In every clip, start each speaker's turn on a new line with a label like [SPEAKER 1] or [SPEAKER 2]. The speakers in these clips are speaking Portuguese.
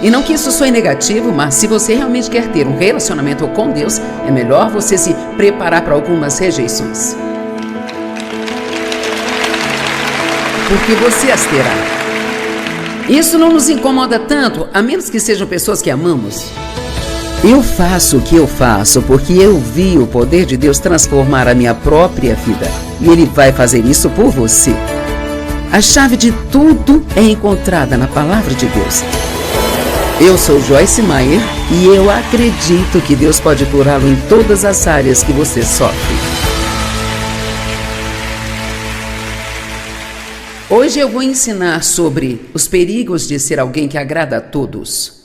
[SPEAKER 1] E não que isso soe negativo, mas se você realmente quer ter um relacionamento com Deus, é melhor você se preparar para algumas rejeições. Porque você as terá. Isso não nos incomoda tanto, a menos que sejam pessoas que amamos. Eu faço o que eu faço porque eu vi o poder de Deus transformar a minha própria vida. E Ele vai fazer isso por você. A chave de tudo é encontrada na Palavra de Deus. Eu sou Joyce Meyer e eu acredito que Deus pode curá-lo em todas as áreas que você sofre. Hoje eu vou ensinar sobre os perigos de ser alguém que agrada a todos.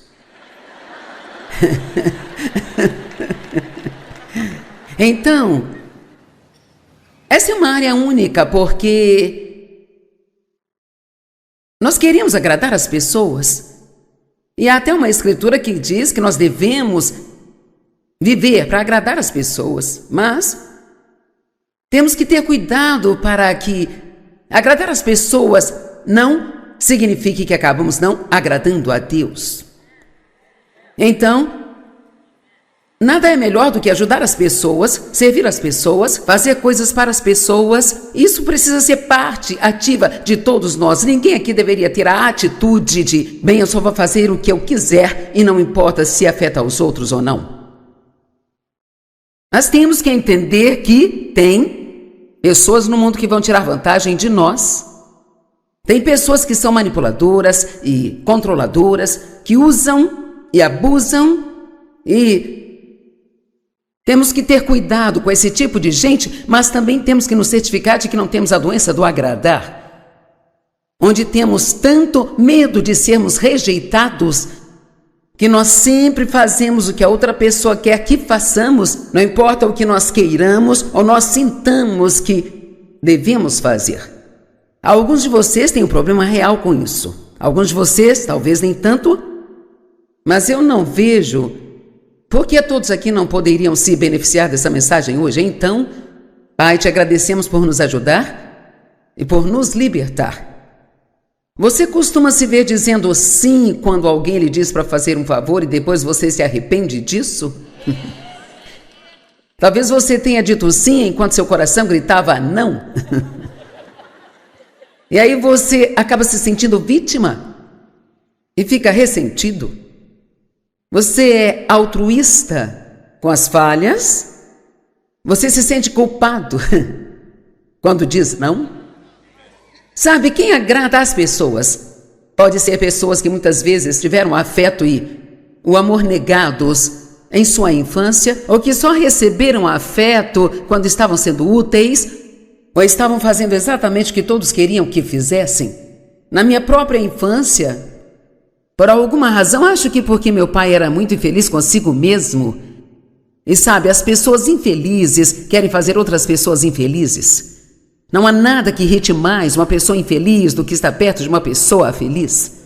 [SPEAKER 1] Então, essa é uma área única porque nós queremos agradar as pessoas. E há até uma escritura que diz que nós devemos viver para agradar as pessoas, mas temos que ter cuidado para que agradar as pessoas não signifique que acabamos não agradando a Deus. Então, nada é melhor do que ajudar as pessoas, servir as pessoas, fazer coisas para as pessoas. Isso precisa ser parte ativa de todos nós. Ninguém aqui deveria ter a atitude de, bem, eu só vou fazer o que eu quiser e não importa se afeta os outros ou não. Nós temos que entender que tem pessoas no mundo que vão tirar vantagem de nós. Tem pessoas que são manipuladoras e controladoras, que usam e abusam e temos que ter cuidado com esse tipo de gente, mas também temos que nos certificar de que não temos a doença do agradar, onde temos tanto medo de sermos rejeitados, que nós sempre fazemos o que a outra pessoa quer que façamos, não importa o que nós queiramos ou nós sintamos que devemos fazer. Alguns de vocês têm um problema real com isso, alguns de vocês talvez nem tanto, mas eu não vejo por que todos aqui não poderiam se beneficiar dessa mensagem hoje? Então, Pai, te agradecemos por nos ajudar e por nos libertar. Você costuma se ver dizendo sim quando alguém lhe diz para fazer um favor e depois você se arrepende disso? Talvez você tenha dito sim enquanto seu coração gritava não. E aí você acaba se sentindo vítima e fica ressentido. Você é altruísta com as falhas? Você se sente culpado quando diz não? Sabe, quem agrada às pessoas pode ser pessoas que muitas vezes tiveram afeto e o amor negados em sua infância, ou que só receberam afeto quando estavam sendo úteis, ou estavam fazendo exatamente o que todos queriam que fizessem. Na minha própria infância, por alguma razão, acho que porque meu pai era muito infeliz consigo mesmo. E sabe, as pessoas infelizes querem fazer outras pessoas infelizes. Não há nada que irrite mais uma pessoa infeliz do que estar perto de uma pessoa feliz.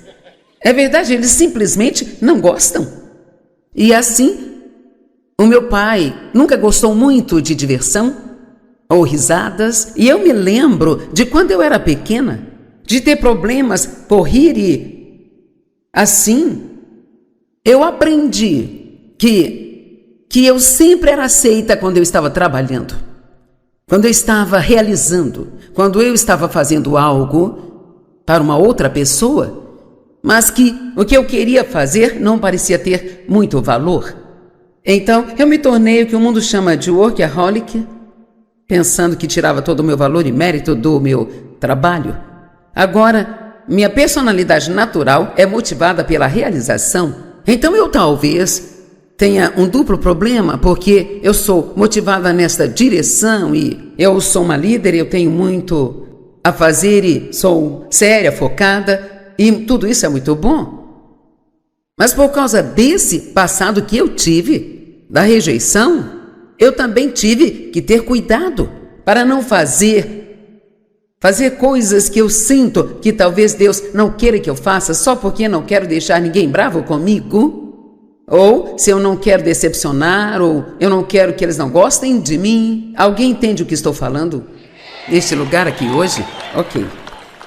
[SPEAKER 1] É verdade, eles simplesmente não gostam. E assim, o meu pai nunca gostou muito de diversão ou risadas. E eu me lembro de quando eu era pequena, de ter problemas por rir e assim, eu aprendi que eu sempre era aceita quando eu estava trabalhando, quando eu estava realizando, quando eu estava fazendo algo para uma outra pessoa, mas que o que eu queria fazer não parecia ter muito valor. Então, eu me tornei o que o mundo chama de workaholic, pensando que tirava todo o meu valor e mérito do meu trabalho. Agora, minha personalidade natural é motivada pela realização. Então eu talvez tenha um duplo problema, porque eu sou motivada nesta direção e eu sou uma líder, eu tenho muito a fazer e sou séria, focada e tudo isso é muito bom. Mas por causa desse passado que eu tive, da rejeição, eu também tive que ter cuidado para não fazer coisas que eu sinto que talvez Deus não queira que eu faça só porque não quero deixar ninguém bravo comigo, ou se eu não quero decepcionar, ou eu não quero que eles não gostem de mim. Alguém entende o que estou falando neste lugar aqui hoje? Ok.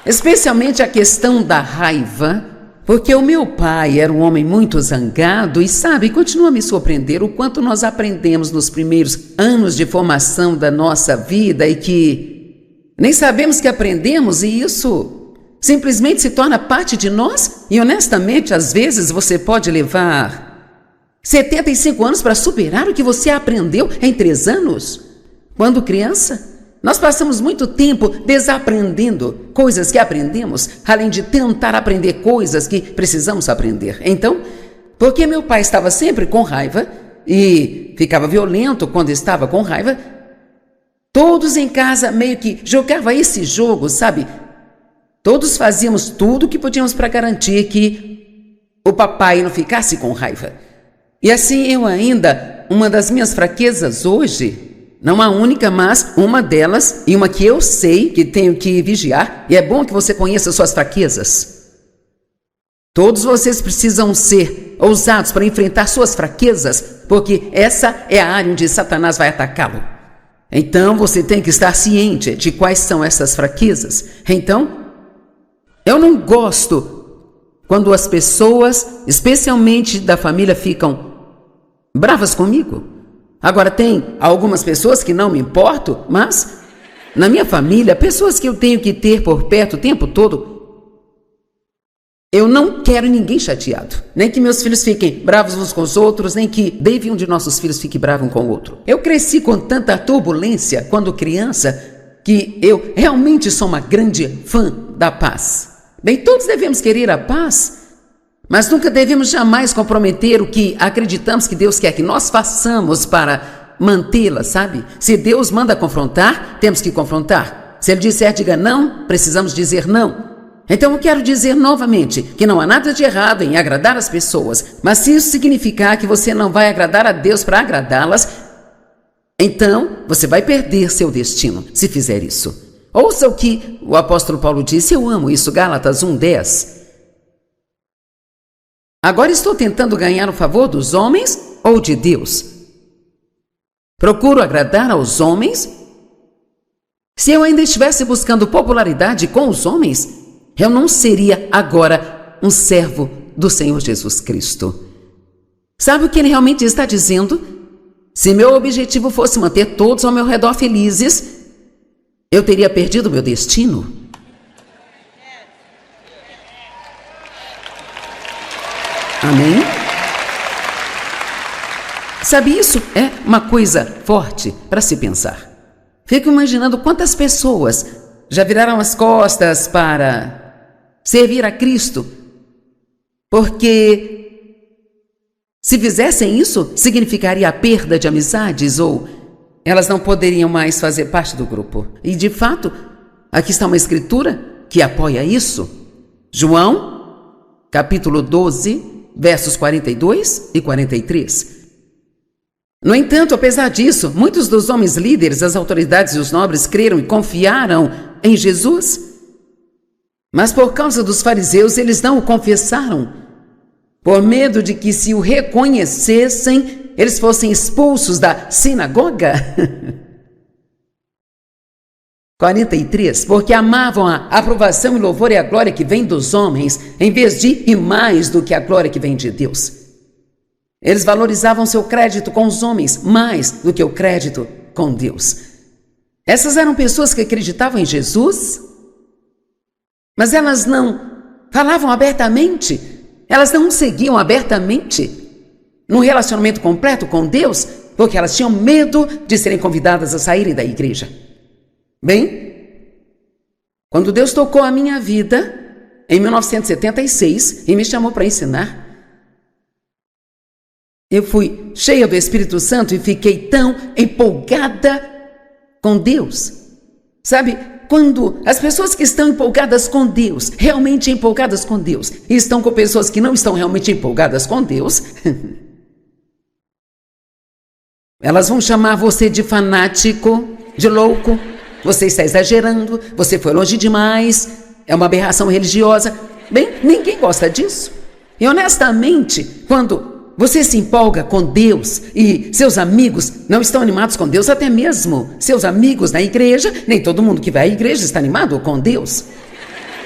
[SPEAKER 1] Especialmente a questão da raiva Porque o meu pai era um homem muito zangado e, sabe, continua a me surpreender o quanto nós aprendemos nos primeiros anos de formação da nossa vida e que nem sabemos que aprendemos, e isso simplesmente se torna parte de nós. E honestamente, às vezes você pode levar 75 anos para superar o que você aprendeu em 3 anos. Quando criança, nós passamos muito tempo desaprendendo coisas que aprendemos, além de tentar aprender coisas que precisamos aprender. Então, porque meu pai estava sempre com raiva e ficava violento quando estava com raiva, todos em casa meio que jogavam esse jogo, sabe? Todos fazíamos tudo o que podíamos para garantir que o papai não ficasse com raiva. E assim eu ainda, uma das minhas fraquezas hoje, não a única, mas uma delas, e uma que eu sei que tenho que vigiar, e é bom que você conheça suas fraquezas. Todos vocês precisam ser ousados para enfrentar suas fraquezas, porque essa é a área onde Satanás vai atacá-lo. Então você tem que estar ciente de quais são essas fraquezas. Então, eu não gosto quando as pessoas, especialmente da família, ficam bravas comigo. Agora, tem algumas pessoas que não me importo, mas na minha família, pessoas que eu tenho que ter por perto o tempo todo, eu não quero ninguém chateado. Nem que meus filhos fiquem bravos uns com os outros, nem que Dave, um de nossos filhos, fique bravo um com o outro. Eu cresci com tanta turbulência quando criança que eu realmente sou uma grande fã da paz. Bem, todos devemos querer a paz, mas nunca devemos jamais comprometer o que acreditamos que Deus quer que nós façamos para mantê-la, sabe? Se Deus manda confrontar, temos que confrontar. Se Ele disser diga não, precisamos dizer não. Então eu quero dizer novamente que não há nada de errado em agradar as pessoas, mas se isso significar que você não vai agradar a Deus para agradá-las, então você vai perder seu destino se fizer isso. Ouça o que o apóstolo Paulo disse, eu amo isso, Gálatas 1:10. Agora estou tentando ganhar o favor dos homens ou de Deus? Procuro agradar aos homens? Se eu ainda estivesse buscando popularidade com os homens, eu não seria agora um servo do Senhor Jesus Cristo. Sabe o que ele realmente está dizendo? Se meu objetivo fosse manter todos ao meu redor felizes, eu teria perdido meu destino. Amém? Sabe, isso é uma coisa forte para se pensar. Fico imaginando quantas pessoas já viraram as costas para servir a Cristo, porque se fizessem isso, significaria a perda de amizades ou elas não poderiam mais fazer parte do grupo. E de fato, aqui está uma escritura que apoia isso. João, capítulo 12, versos 42 e 43. No entanto, apesar disso, muitos dos homens líderes, as autoridades e os nobres creram e confiaram em Jesus. Mas por causa dos fariseus, eles não o confessaram, por medo de que, se o reconhecessem, eles fossem expulsos da sinagoga. 43, porque amavam a aprovação e louvor e a glória que vem dos homens, em vez de e mais do que a glória que vem de Deus. Eles valorizavam seu crédito com os homens mais do que o crédito com Deus. Essas eram pessoas que acreditavam em Jesus, mas elas não falavam abertamente, elas não seguiam abertamente num relacionamento completo com Deus, porque elas tinham medo de serem convidadas a saírem da igreja. Bem, quando Deus tocou a minha vida em 1976 e me chamou para ensinar, eu fui cheia do Espírito Santo e fiquei tão empolgada com Deus. Sabe, quando as pessoas que estão empolgadas com Deus, realmente empolgadas com Deus, e estão com pessoas que não estão realmente empolgadas com Deus, elas vão chamar você de fanático, de louco. Você está exagerando, você foi longe demais, é uma aberração religiosa. Bem, ninguém gosta disso. E honestamente, quando você se empolga com Deus e seus amigos não estão animados com Deus, até mesmo seus amigos na igreja, nem todo mundo que vai à igreja está animado com Deus.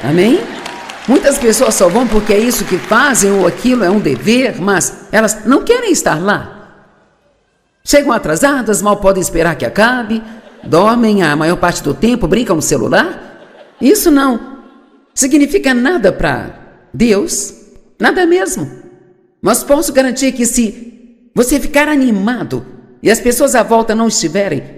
[SPEAKER 1] Amém? Muitas pessoas só vão porque é isso que fazem ou aquilo é um dever, mas elas não querem estar lá. Chegam atrasadas, mal podem esperar que acabe, dormem a maior parte do tempo, brincam no celular. Isso não significa nada para Deus, nada mesmo. Mas posso garantir que se você ficar animado e as pessoas à volta não estiverem,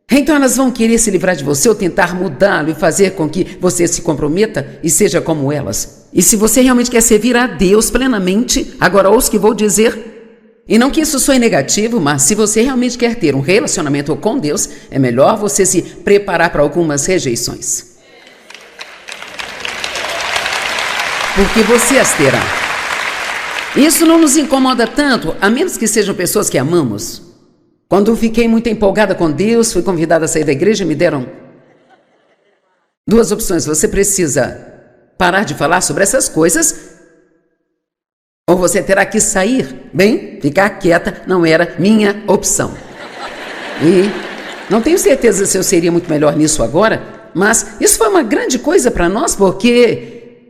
[SPEAKER 1] então elas vão querer se livrar de você ou tentar mudá-lo e fazer com que você se comprometa e seja como elas. E se você realmente quer servir a Deus plenamente, agora ouça o que vou dizer, e não que isso soe negativo, mas se você realmente quer ter um relacionamento com Deus, é melhor você se preparar para algumas rejeições. Porque você as terá. Isso não nos incomoda tanto, a menos que sejam pessoas que amamos. Quando fiquei muito empolgada com Deus, fui convidada a sair da igreja e me deram duas opções. Você precisa parar de falar sobre essas coisas ou você terá que sair. Bem, ficar quieta não era minha opção. E não tenho certeza se eu seria muito melhor nisso agora, mas isso foi uma grande coisa para nós, porque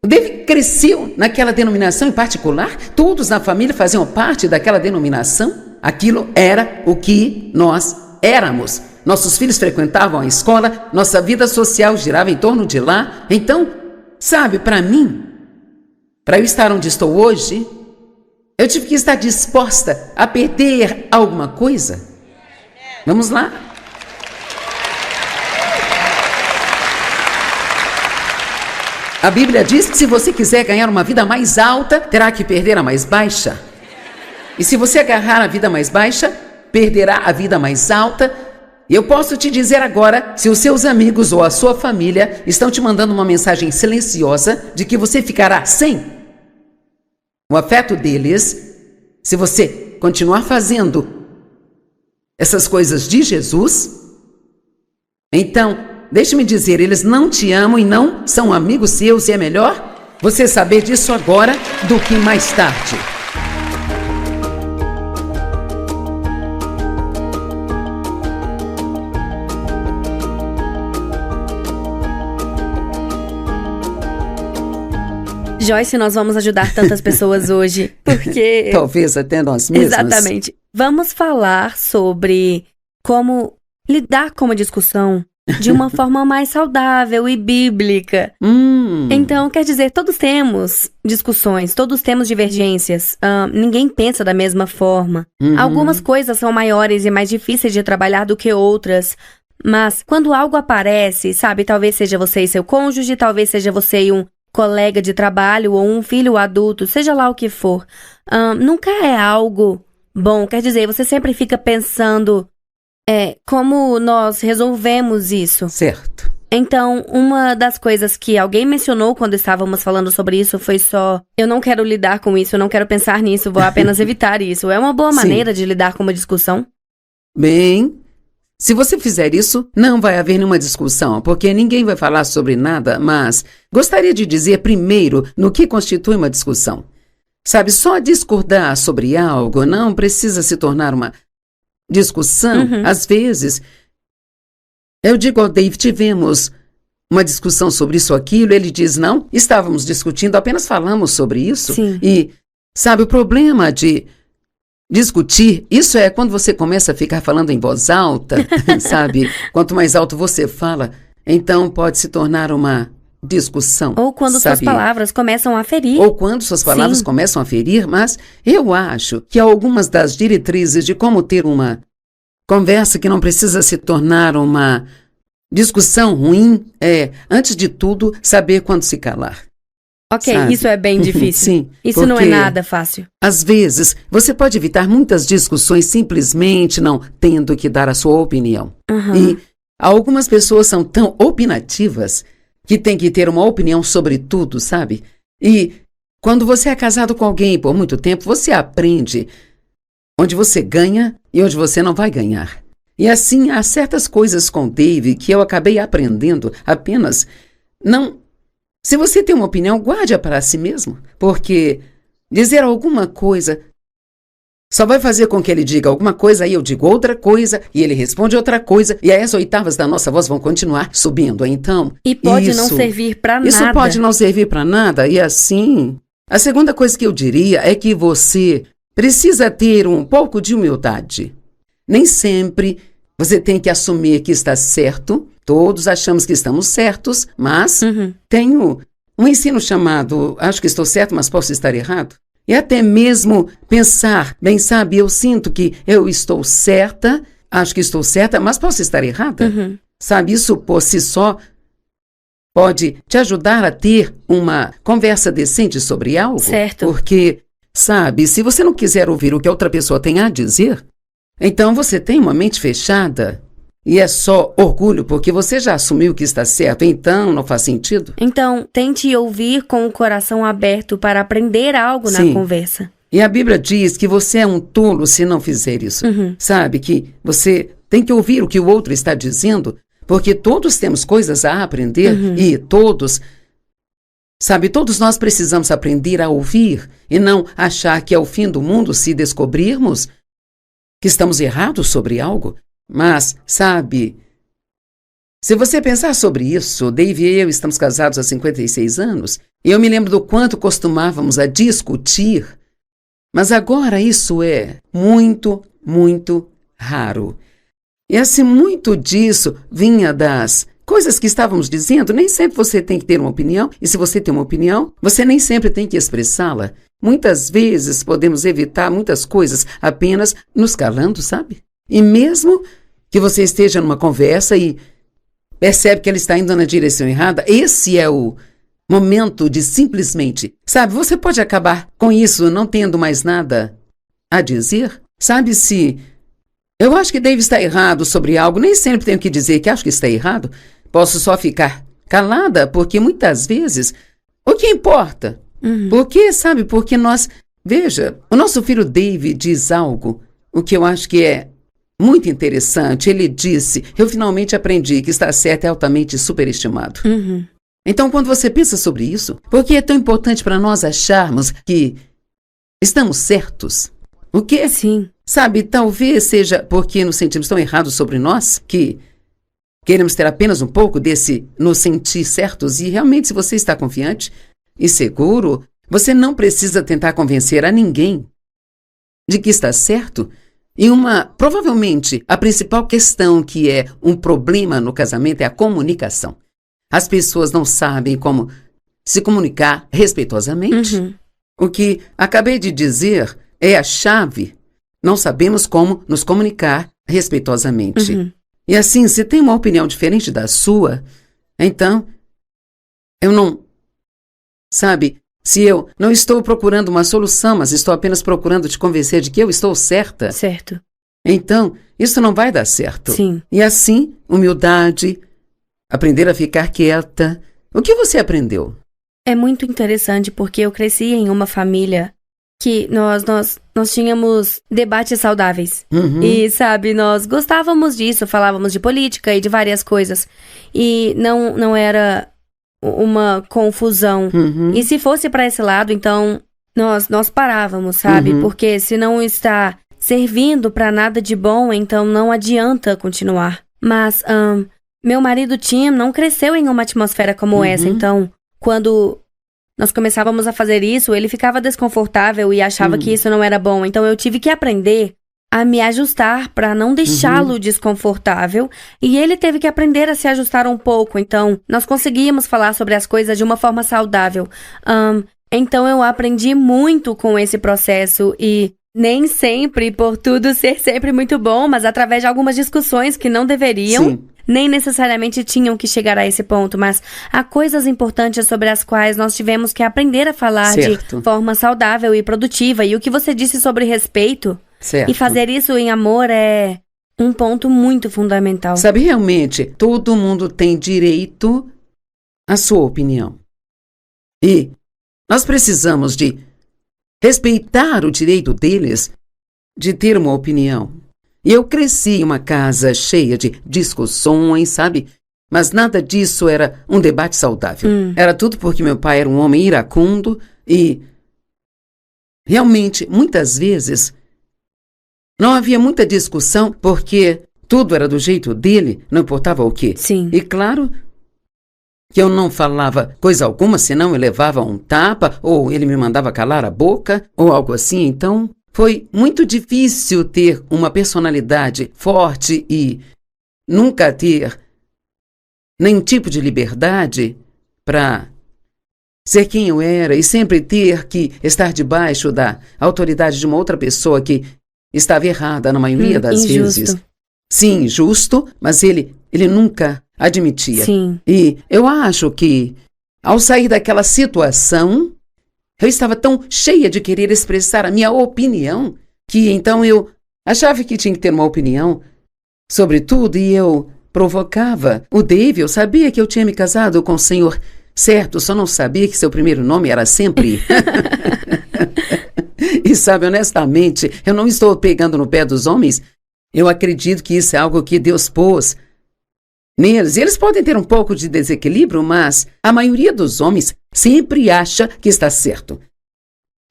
[SPEAKER 1] o David cresceu naquela denominação em particular, todos na família faziam parte daquela denominação. Aquilo era o que nós éramos. Nossos filhos frequentavam a escola, nossa vida social girava em torno de lá. Então, sabe, para mim, para eu estar onde estou hoje, eu tive que estar disposta a perder alguma coisa. Vamos lá? A Bíblia diz que se você quiser ganhar uma vida mais alta, terá que perder a mais baixa. E se você agarrar a vida mais baixa, perderá a vida mais alta. E eu posso te dizer agora, se os seus amigos ou a sua família estão te mandando uma mensagem silenciosa de que você ficará sem o afeto deles, se você continuar fazendo essas coisas de Jesus, então, deixe-me dizer, eles não te amam e não são amigos seus, e é melhor você saber disso agora do que mais tarde.
[SPEAKER 2] Joyce, nós vamos ajudar tantas pessoas hoje, porque...
[SPEAKER 1] Talvez até nós mesmos.
[SPEAKER 2] Exatamente. Vamos falar sobre como lidar com uma discussão de uma forma mais saudável e bíblica. Então, quer dizer, todos temos discussões, todos temos divergências. Ninguém pensa da mesma forma. Algumas coisas são maiores e mais difíceis de trabalhar do que outras. Mas quando algo aparece, sabe, talvez seja você e seu cônjuge, talvez seja você e um colega de trabalho ou um filho adulto, seja lá o que for, nunca é algo bom. Quer dizer, você sempre fica pensando como nós resolvemos isso.
[SPEAKER 1] Certo.
[SPEAKER 2] Então, uma das coisas que alguém mencionou quando estávamos falando sobre isso foi só: eu não quero lidar com isso, eu não quero pensar nisso, vou apenas evitar isso. É uma boa maneira de lidar com uma discussão?
[SPEAKER 1] Bem, se você fizer isso, não vai haver nenhuma discussão, porque ninguém vai falar sobre nada, mas gostaria de dizer primeiro no que constitui uma discussão. Sabe, só discordar sobre algo não precisa se tornar uma discussão. Às vezes, eu digo ao Dave, tivemos uma discussão sobre isso ou aquilo, ele diz, não, estávamos discutindo, apenas falamos sobre isso.
[SPEAKER 2] Sim.
[SPEAKER 1] E, sabe, o problema de discutir, isso é quando você começa a ficar falando em voz alta, sabe? Quanto mais alto você fala, então pode se tornar uma discussão.
[SPEAKER 2] Ou quando suas palavras começam a ferir.
[SPEAKER 1] Ou quando suas palavras começam a ferir, mas eu acho que algumas das diretrizes de como ter uma conversa que não precisa se tornar uma discussão ruim é, antes de tudo, saber quando se calar.
[SPEAKER 2] Ok, sabe? Isso é bem difícil.
[SPEAKER 1] Sim.
[SPEAKER 2] Isso não é nada fácil.
[SPEAKER 1] Às vezes, você pode evitar muitas discussões simplesmente não tendo que dar a sua opinião. E algumas pessoas são tão opinativas que tem que ter uma opinião sobre tudo, sabe? E quando você é casado com alguém por muito tempo, você aprende onde você ganha e onde você não vai ganhar. E assim, há certas coisas com Dave que eu acabei aprendendo apenas não... Se você tem uma opinião, guarde-a para si mesmo, porque dizer alguma coisa só vai fazer com que ele diga alguma coisa, aí eu digo outra coisa, e ele responde outra coisa, e aí as oitavas da nossa voz vão continuar subindo. Então,
[SPEAKER 2] e pode não servir para nada.
[SPEAKER 1] Isso pode não servir para nada, e assim... A segunda coisa que eu diria é que você precisa ter um pouco de humildade. Nem sempre você tem que assumir que está certo. Todos achamos que estamos certos, mas tenho um ensino chamado acho que estou certo, mas posso estar errado. E até mesmo pensar, bem sabe, eu sinto que eu estou certa, acho que estou certa, mas posso estar errada. Sabe, isso por si só pode te ajudar a ter uma conversa decente sobre algo.
[SPEAKER 2] Certo.
[SPEAKER 1] Porque, sabe, se você não quiser ouvir o que a outra pessoa tem a dizer, então você tem uma mente fechada e é só orgulho porque você já assumiu que está certo, então não faz sentido.
[SPEAKER 2] Então, tente ouvir com o coração aberto para aprender algo na conversa.
[SPEAKER 1] E a Bíblia diz que você é um tolo se não fizer isso. Sabe, que você tem que ouvir o que o outro está dizendo, porque todos temos coisas a aprender e todos nós precisamos aprender a ouvir e não achar que é o fim do mundo se descobrirmos que estamos errados sobre algo. Mas, sabe, se você pensar sobre isso, Dave e eu estamos casados há 56 anos, e eu me lembro do quanto costumávamos a discutir, mas agora isso é muito, muito raro. E assim, muito disso vinha das coisas que estávamos dizendo. Nem sempre você tem que ter uma opinião, e se você tem uma opinião, você nem sempre tem que expressá-la. Muitas vezes podemos evitar muitas coisas apenas nos calando, sabe? E mesmo que você esteja numa conversa e percebe que ela está indo na direção errada, esse é o momento de simplesmente, sabe, você pode acabar com isso não tendo mais nada a dizer. Sabe, se eu acho que Dave está errado sobre algo, nem sempre tenho que dizer que acho que está errado. Posso só ficar calada, porque muitas vezes, o que importa? Porque, sabe, porque veja, o nosso filho Dave diz algo, o que eu acho que é muito interessante. Ele disse, eu finalmente aprendi que estar certo é altamente superestimado. Então, quando você pensa sobre isso, por que é tão importante para nós acharmos que estamos certos? O quê?
[SPEAKER 2] Sim.
[SPEAKER 1] Sabe, talvez seja porque nos sentimos tão errados sobre nós que queremos ter apenas um pouco desse nos sentir certos. E realmente, se você está confiante e seguro, você não precisa tentar convencer a ninguém de que está certo. E provavelmente, a principal questão que é um problema no casamento é a comunicação. As pessoas não sabem como se comunicar respeitosamente. O que acabei de dizer é a chave. Não sabemos como nos comunicar respeitosamente. E assim, se tem uma opinião diferente da sua, então, eu não... Sabe, se eu não estou procurando uma solução, mas estou apenas procurando te convencer de que eu estou certa...
[SPEAKER 2] Certo.
[SPEAKER 1] Então, isso não vai dar certo.
[SPEAKER 2] Sim.
[SPEAKER 1] E assim, humildade, aprender a ficar quieta. O que você aprendeu?
[SPEAKER 2] É muito interessante porque eu cresci em uma família que nós tínhamos debates saudáveis. E, sabe, nós gostávamos disso, falávamos de política e de várias coisas. E não era uma confusão. E se fosse para esse lado, então, nós parávamos, sabe? Porque se não está servindo para nada de bom, então não adianta continuar. Mas, meu marido Tim não cresceu em uma atmosfera como essa, então, quando nós começávamos a fazer isso, ele ficava desconfortável e achava que isso não era bom. Então eu tive que aprender a me ajustar para não deixá-lo desconfortável. E ele teve que aprender a se ajustar um pouco. Então nós conseguíamos falar sobre as coisas de uma forma saudável. Então eu aprendi muito com esse processo e nem sempre por tudo ser sempre muito bom, mas através de algumas discussões que não deveriam...
[SPEAKER 1] Sim.
[SPEAKER 2] Nem necessariamente tinham que chegar a esse ponto, mas há coisas importantes sobre as quais nós tivemos que aprender a falar de forma saudável e produtiva. E o que você disse sobre respeito e fazer isso em amor é um ponto muito fundamental.
[SPEAKER 1] Sabe, realmente, todo mundo tem direito à sua opinião. E nós precisamos de respeitar o direito deles de ter uma opinião. E eu cresci em uma casa cheia de discussões, sabe? Mas nada disso era um debate saudável. Era tudo porque meu pai era um homem iracundo e... Realmente, muitas vezes, não havia muita discussão, porque tudo era do jeito dele, não importava o quê.
[SPEAKER 2] Sim.
[SPEAKER 1] E claro que eu não falava coisa alguma, senão eu levava um tapa, ou ele me mandava calar a boca, ou algo assim. Então, foi muito difícil ter uma personalidade forte e nunca ter nenhum tipo de liberdade para ser quem eu era e sempre ter que estar debaixo da autoridade de uma outra pessoa que estava errada na maioria das vezes. Sim, justo, mas ele nunca admitia.
[SPEAKER 2] Sim.
[SPEAKER 1] E eu acho que, ao sair daquela situação, eu estava tão cheia de querer expressar a minha opinião, que então eu achava que tinha que ter uma opinião sobre tudo e eu provocava o Dave. Eu sabia que eu tinha me casado com o senhor certo, só não sabia que seu primeiro nome era sempre... E sabe, honestamente, eu não estou pegando no pé dos homens. Eu acredito que isso é algo que Deus pôs neles. Eles podem ter um pouco de desequilíbrio, mas a maioria dos homens sempre acha que está certo.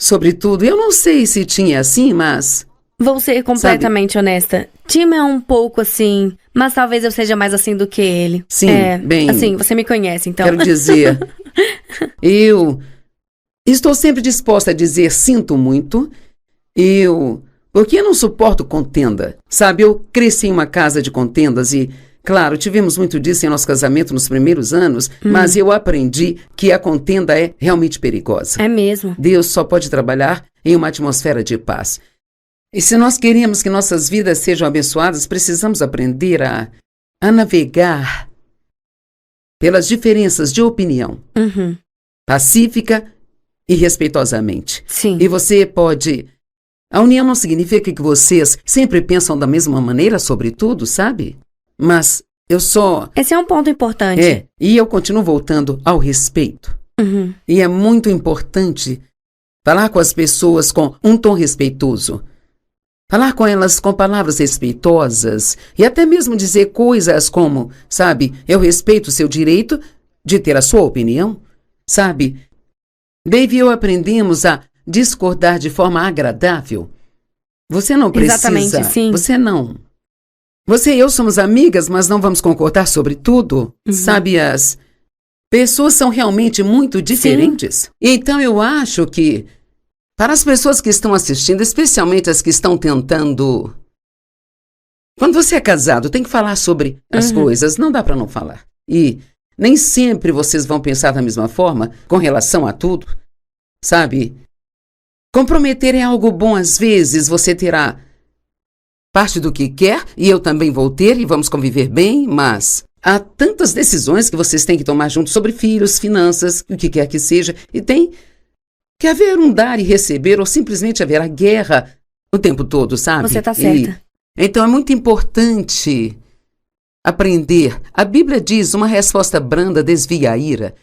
[SPEAKER 1] Sobretudo, eu não sei se tinha assim, mas...
[SPEAKER 2] Vou ser completamente honesta. Tim é um pouco assim, mas talvez eu seja mais assim do que ele.
[SPEAKER 1] Sim, bem...
[SPEAKER 2] Assim, você me conhece, então.
[SPEAKER 1] Quero dizer, eu estou sempre disposta a dizer sinto muito. Porque eu não suporto contenda. Sabe, eu cresci em uma casa de contendas e, claro, tivemos muito disso em nosso casamento nos primeiros anos, mas eu aprendi que a contenda é realmente perigosa.
[SPEAKER 2] É mesmo.
[SPEAKER 1] Deus só pode trabalhar em uma atmosfera de paz. E se nós queremos que nossas vidas sejam abençoadas, precisamos aprender a navegar pelas diferenças de opinião. Pacífica e respeitosamente.
[SPEAKER 2] Sim.
[SPEAKER 1] E você pode... A união não significa que vocês sempre pensam da mesma maneira sobre tudo, sabe? Mas eu só...
[SPEAKER 2] Esse é um ponto importante.
[SPEAKER 1] E eu continuo voltando ao respeito. E é muito importante falar com as pessoas com um tom respeitoso. Falar com elas com palavras respeitosas. E até mesmo dizer coisas como, sabe, eu respeito o seu direito de ter a sua opinião. Sabe, Dave e eu aprendemos a discordar de forma agradável. Você não precisa...
[SPEAKER 2] Exatamente, sim.
[SPEAKER 1] Você não... Você e eu somos amigas, mas não vamos concordar sobre tudo. Sabe, as pessoas são realmente muito diferentes.
[SPEAKER 2] Sim.
[SPEAKER 1] Então eu acho que, para as pessoas que estão assistindo, especialmente as que estão tentando... Quando você é casado, tem que falar sobre as coisas. Não dá para não falar. E nem sempre vocês vão pensar da mesma forma com relação a tudo. Sabe? Comprometer é algo bom. Às vezes você terá parte do que quer e eu também vou ter e vamos conviver bem, mas há tantas decisões que vocês têm que tomar juntos sobre filhos, finanças, o que quer que seja, e tem que haver um dar e receber ou simplesmente haverá guerra o tempo todo, sabe?
[SPEAKER 2] Você está certa.
[SPEAKER 1] Então é muito importante aprender. A Bíblia diz, uma resposta branda desvia a ira.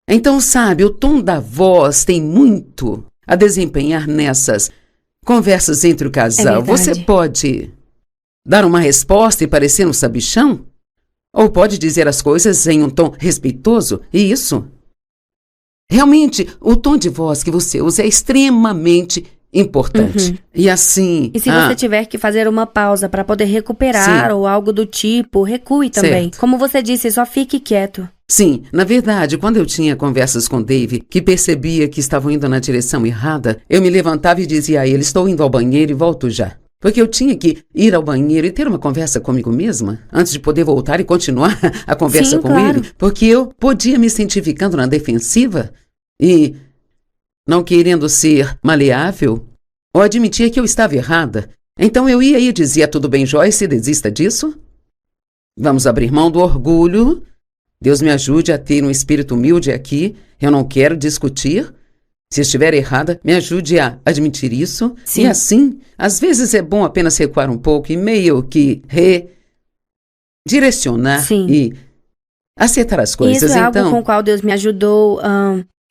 [SPEAKER 1] Então, sabe, o tom da voz tem muito a desempenhar nessas conversas entre o casal. Você pode dar uma resposta e parecer um sabichão? Ou pode dizer as coisas em um tom respeitoso? E isso, realmente, o tom de voz que você usa é extremamente importante. E assim...
[SPEAKER 2] E se você tiver que fazer uma pausa para poder recuperar ou algo do tipo, recue também.
[SPEAKER 1] Certo.
[SPEAKER 2] Como você disse, só fique quieto.
[SPEAKER 1] Sim, na verdade, quando eu tinha conversas com Dave, que percebia que estavam indo na direção errada, eu me levantava e dizia a ele, estou indo ao banheiro e volto já. Porque eu tinha que ir ao banheiro e ter uma conversa comigo mesma, antes de poder voltar e continuar a conversa com ele. Porque eu podia me sentir ficando na defensiva e não querendo ser maleável, ou admitir que eu estava errada. Então eu ia e dizia, tudo bem, Joyce, desista disso. Vamos abrir mão do orgulho. Deus me ajude a ter um espírito humilde aqui. Eu não quero discutir. Se estiver errada, me ajude a admitir isso.
[SPEAKER 2] Sim.
[SPEAKER 1] E assim, às vezes é bom apenas recuar um pouco e meio que redirecionar e acertar as coisas.
[SPEAKER 2] Isso é
[SPEAKER 1] então,
[SPEAKER 2] algo com o qual Deus me ajudou,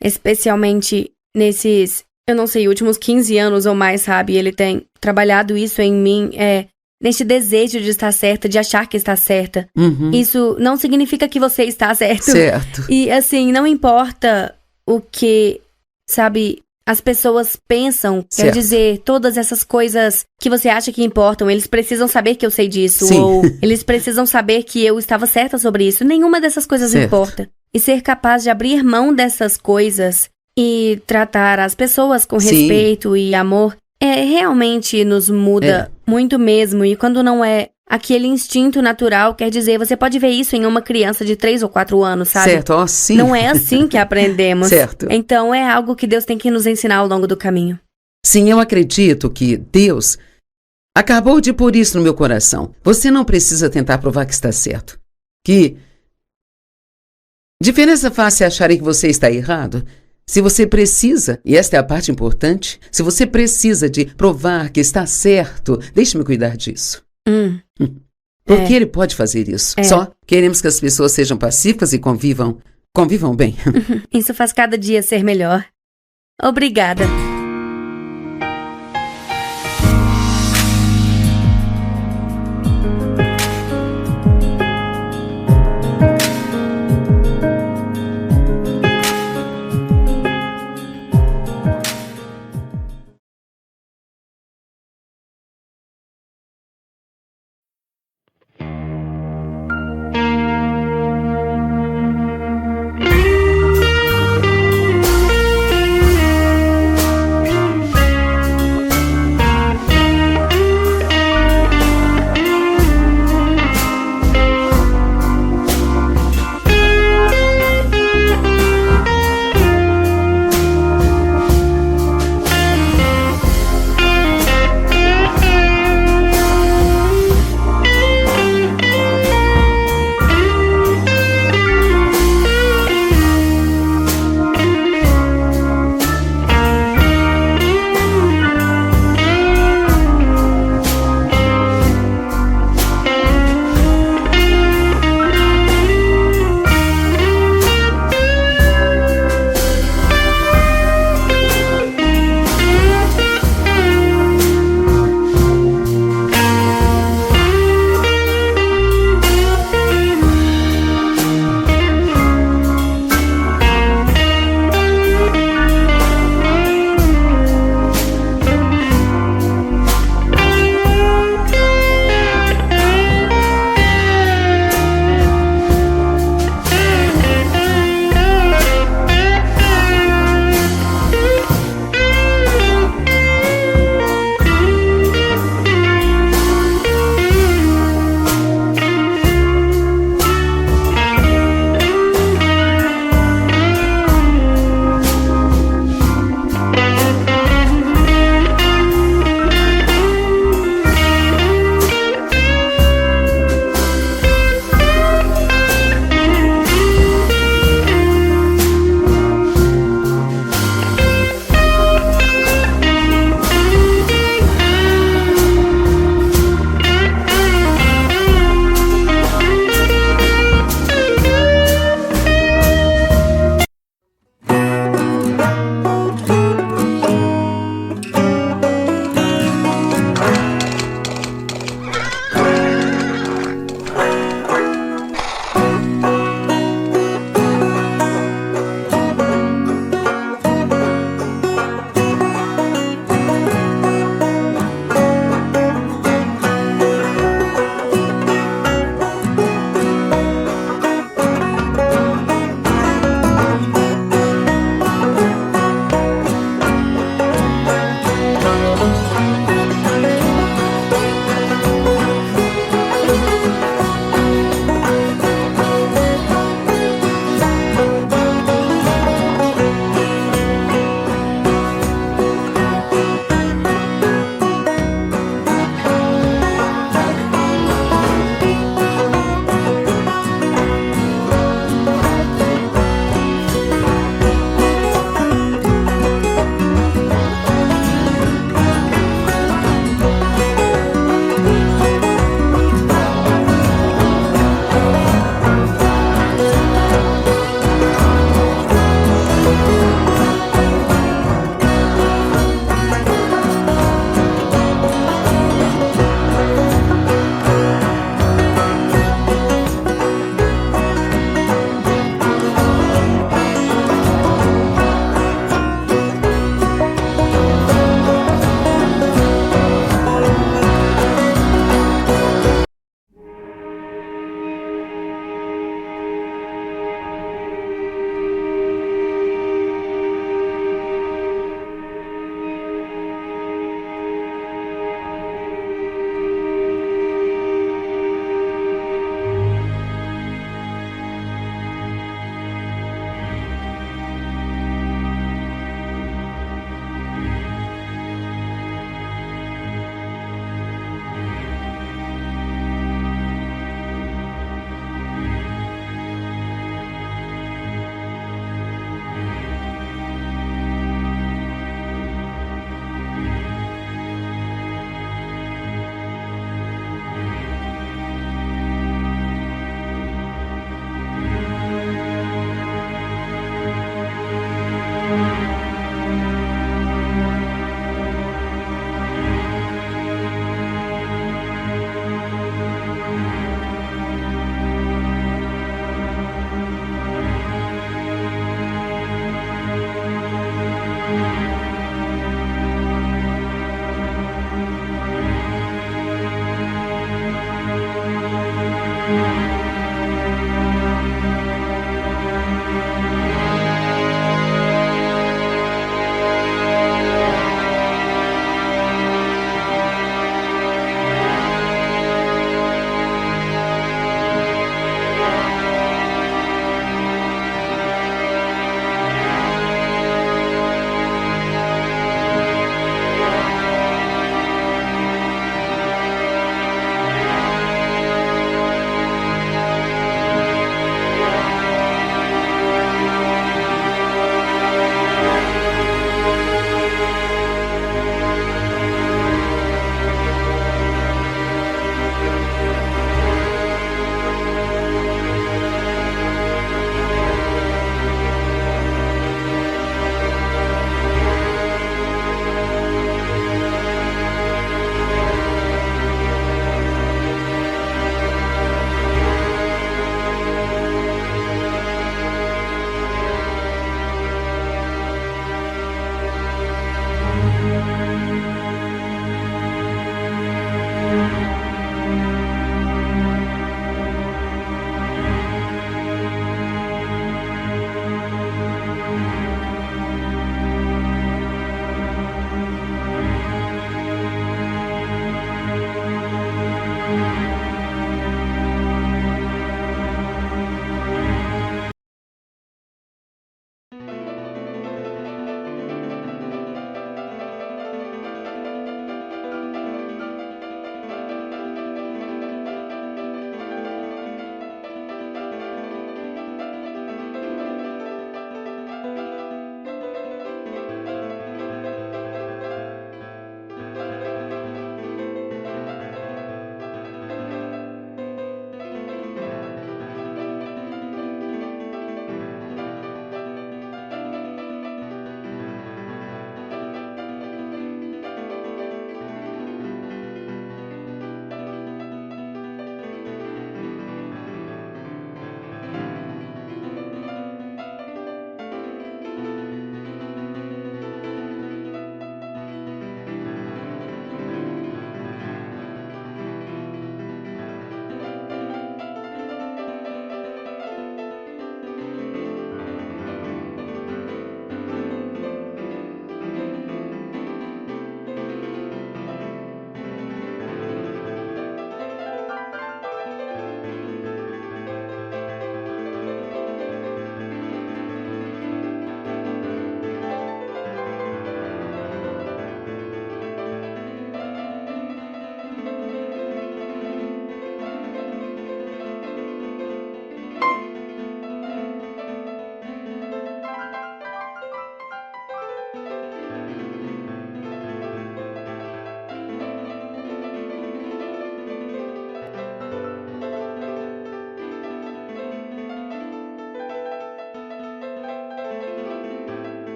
[SPEAKER 2] especialmente nesses, eu não sei, últimos 15 anos ou mais, sabe? Ele tem trabalhado isso em mim, neste desejo de estar certa, de achar que está certa. Isso não significa que você está certo.
[SPEAKER 1] Certo.
[SPEAKER 2] E assim, não importa o que, sabe, as pessoas pensam, quer
[SPEAKER 1] Certo.
[SPEAKER 2] dizer, todas essas coisas que você acha que importam, eles precisam saber que eu sei disso,
[SPEAKER 1] Sim.
[SPEAKER 2] ou eles precisam saber que eu estava certa sobre isso. Nenhuma dessas coisas
[SPEAKER 1] Certo.
[SPEAKER 2] importa. E ser capaz de abrir mão dessas coisas e tratar as pessoas com
[SPEAKER 1] Sim.
[SPEAKER 2] respeito e amor, realmente nos muda muito mesmo. E quando não é aquele instinto natural, quer dizer, você pode ver isso em uma criança de 3 ou 4 anos, sabe?
[SPEAKER 1] Certo, ó, sim.
[SPEAKER 2] Não é assim que aprendemos.
[SPEAKER 1] Certo.
[SPEAKER 2] Então é algo que Deus tem que nos ensinar ao longo do caminho.
[SPEAKER 1] Sim, eu acredito que Deus acabou de pôr isso no meu coração. Você não precisa tentar provar que está certo. Que diferença faz acharem que você está errado? Se você precisa, e esta é a parte importante, se você precisa de provar que está certo, deixe-me cuidar disso. Porque ele pode fazer isso. Só queremos que as pessoas sejam pacíficas e convivam bem.
[SPEAKER 2] Isso faz cada dia ser melhor. Obrigada.